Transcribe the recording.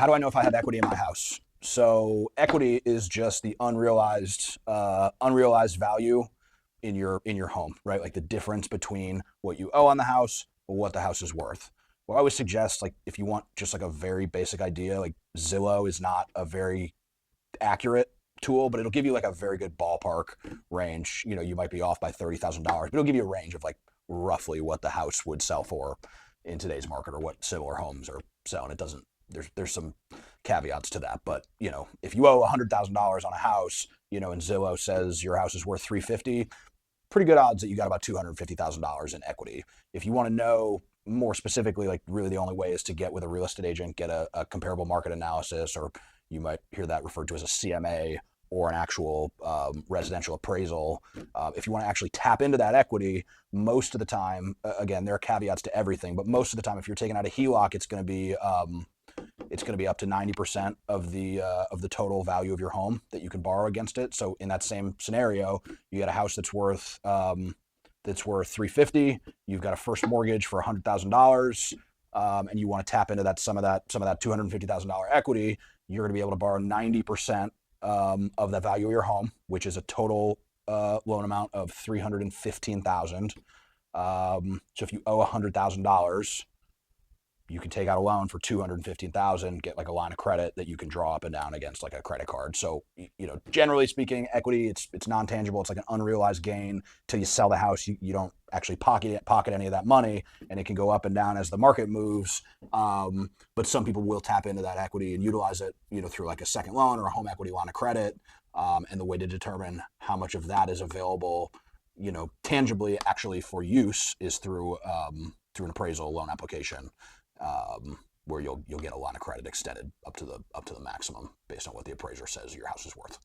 How do I know if I have equity in my house? So equity is just the unrealized value in your home, right? Like the difference between what you owe on the house or what the house is worth. Well, I always suggest, like, if you want just like a very basic idea, like Zillow is not a very accurate tool, but it'll give you like a very good ballpark range. You know, you might be off by $30,000, but it'll give you a range of like roughly what the house would sell for in today's market or what similar homes are selling. It doesn't. There's some caveats to that, but you know, if you owe $100,000 on a house, you know, and Zillow says your house is worth 350, pretty good odds that you got about $250,000 in equity. If you want to know more specifically, like really the only way is to get with a real estate agent, get a comparable market analysis, or you might hear that referred to as a CMA or an actual residential appraisal. If you want to actually tap into that equity, most of the time, again, there are caveats to everything, but most of the time, if you're taking out a HELOC, it's going to be up to 90% of the total value of your home that you can borrow against it. So in that same scenario, you got a house that's worth 350. You've got a first mortgage for $100,000, and you want to tap into some of that $250,000 equity. You're going to be able to borrow 90% of that value of your home, which is a total loan amount of $315,000. So if you owe $100,000, you can take out a loan for $215,000, get like a line of credit that you can draw up and down against like a credit card. So, you know, generally speaking, equity, it's non-tangible. It's like an unrealized gain till you sell the house. You don't actually pocket any of that money, and it can go up and down as the market moves. But some people will tap into that equity and utilize it, you know, through like a second loan or a home equity line of credit. And the way to determine how much of that is available, you know, tangibly actually for use is through an appraisal loan application, where you'll get a line of credit extended up to the maximum based on what the appraiser says your house is worth.